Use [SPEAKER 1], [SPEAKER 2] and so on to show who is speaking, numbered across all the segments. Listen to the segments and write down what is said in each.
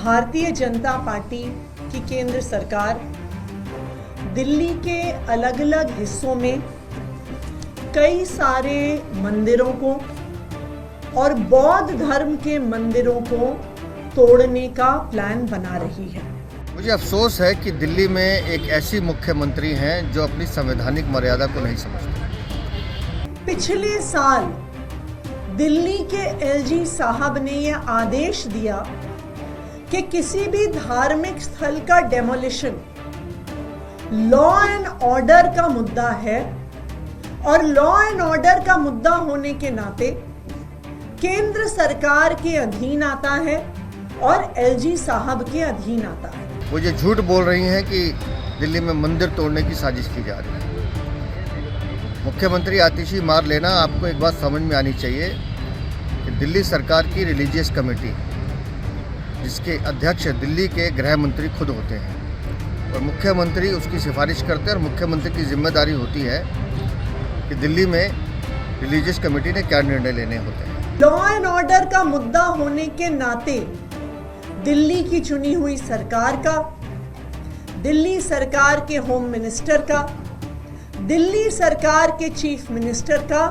[SPEAKER 1] Bharatiya Janata party की केंद्र सरकार दिल्ली के अलग अलग हिस्सों में कई सारे मंदिरों को और बौद्ध धर्म के मंदिरों को तोड़ने का प्लान बना रही है।
[SPEAKER 2] मुझे अफसोस है कि दिल्ली में एक ऐसी मुख्यमंत्री हैं जो अपनी संवैधानिक मर्यादा को नहीं समझती।
[SPEAKER 1] पिछले साल दिल्ली के एलजी साहब ने यह आदेश दिया कि किसी भी धार्मिक स्थल का डेमोलिशन लॉ एंड ऑर्डर का मुद्दा है और लॉ एंड ऑर्डर का मुद्दा होने के नाते केंद्र सरकार के अधीन आता है और एलजी साहब के अधीन आता है।
[SPEAKER 2] वो ये झूठ बोल रही हैं कि दिल्ली में मंदिर तोड़ने की साजिश की जा रही है। मुख्यमंत्री आतिशी मार लेना, आपको एक बात समझ में आनी चाहिए कि दिल्ली सरकार की रिलीजियस कमेटी, जिसके अध्यक्ष दिल्ली के गृह मंत्री खुद होते हैं और मुख्यमंत्री उसकी सिफारिश करते हैं और मुख्यमंत्री की जिम्मेदारी होती है कि दिल्ली में रिलीजियस कमेटी ने क्या निर्णय लेने होते हैं।
[SPEAKER 1] लॉ एंड ऑर्डर का मुद्दा होने के नाते दिल्ली की चुनी हुई सरकार का, दिल्ली सरकार के होम मिनिस्टर का, दिल्ली सरकार के चीफ मिनिस्टर का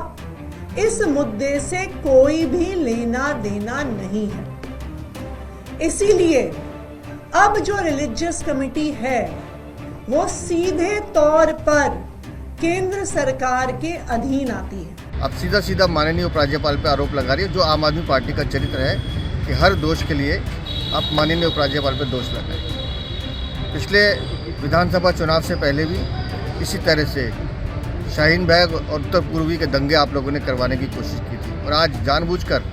[SPEAKER 1] इस मुद्दे से कोई भी लेना देना नहीं है। इसीलिए अब जो रिलीजियस कमेटी है वो सीधे तौर पर केंद्र सरकार के अधीन आती है।
[SPEAKER 2] आप सीधा सीधा माननीय उपराज्यपाल पर आरोप लगा रही है, जो आम आदमी पार्टी का चरित्र है कि हर दोष के लिए आप माननीय उपराज्यपाल पर दोष लगाएं। पिछले विधानसभा चुनाव से पहले भी इसी तरह से शाहीन बैग और उत्तर पूर्वी के दंगे आप लोगों ने करवाने की कोशिश की थी और आज जानबूझकर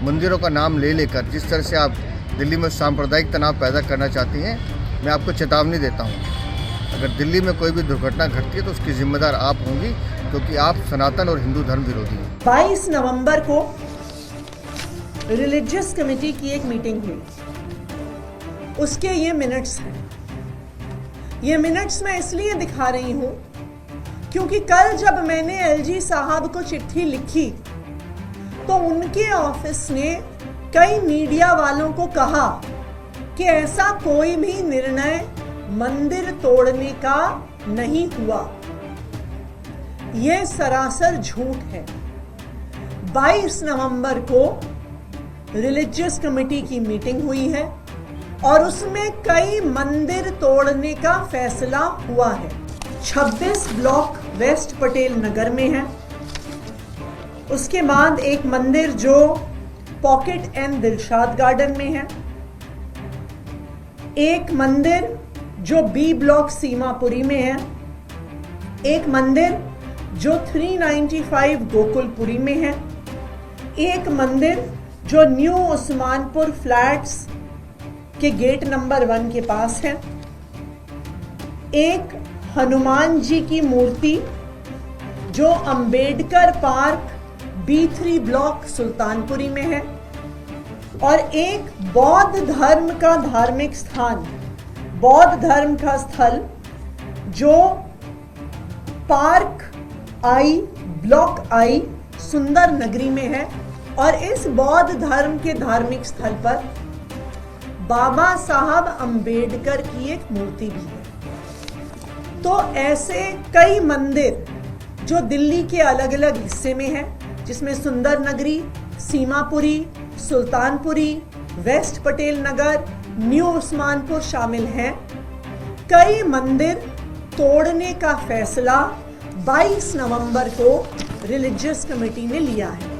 [SPEAKER 2] मंदिरों का नाम ले लेकर जिस तरह से आप दिल्ली में सांप्रदायिक तनाव पैदा करना चाहती हैं, मैं आपको चेतावनी देता हूं। अगर दिल्ली में कोई भी दुर्घटना घटती है तो उसकी जिम्मेदार आप होंगी, क्योंकि आप सनातन और हिंदू धर्म विरोधी हैं।
[SPEAKER 1] 22 नवंबर को रिलीजियस कमेटी की एक मीटिंग हुई, उसके ये मिनट्स हैं। ये मिनट्स मैं इसलिए दिखा रही हूं क्योंकि कल जब मैंने एलजी साहब को चिट्ठी लिखी तो उनके ऑफिस ने कई मीडिया वालों को कहा कि ऐसा कोई भी निर्णय मंदिर तोड़ने का नहीं हुआ। यह सरासर झूठ है। 22 नवंबर को रिलीजियस कमेटी की मीटिंग हुई है और उसमें कई मंदिर तोड़ने का फैसला हुआ है। 26 ब्लॉक वेस्ट पटेल नगर में है। उसके बाद एक मंदिर जो पॉकेट एंड दिलशाद गार्डन में है, एक मंदिर जो बी ब्लॉक सीमापुरी में है, एक मंदिर जो 395 गोकुलपुरी में है, एक मंदिर जो न्यू उस्मानपुर फ्लैट्स के गेट नंबर 1 के पास है, एक हनुमान जी की मूर्ति जो Ambedkar park B3 block Sultanpuri में है और एक बौद्ध धर्म का धार्मिक स्थान, बौद्ध धर्म का स्थल जो पार्क I ब्लॉक I सुंदर नगरी में है। और इस बौद्ध धर्म के धार्मिक स्थल पर बाबा साहब अंबेडकर की एक मूर्ति भी है। तो ऐसे कई मंदिर जो दिल्ली के अलग अलग हिस्से में हैं, जिसमें सुंदर नगरी, सीमापुरी, सुल्तानपुरी, वेस्ट पटेल नगर, न्यू उस्मानपुर शामिल हैं, कई मंदिर तोड़ने का फैसला 22 नवंबर को रिलीजियस कमेटी ने लिया है।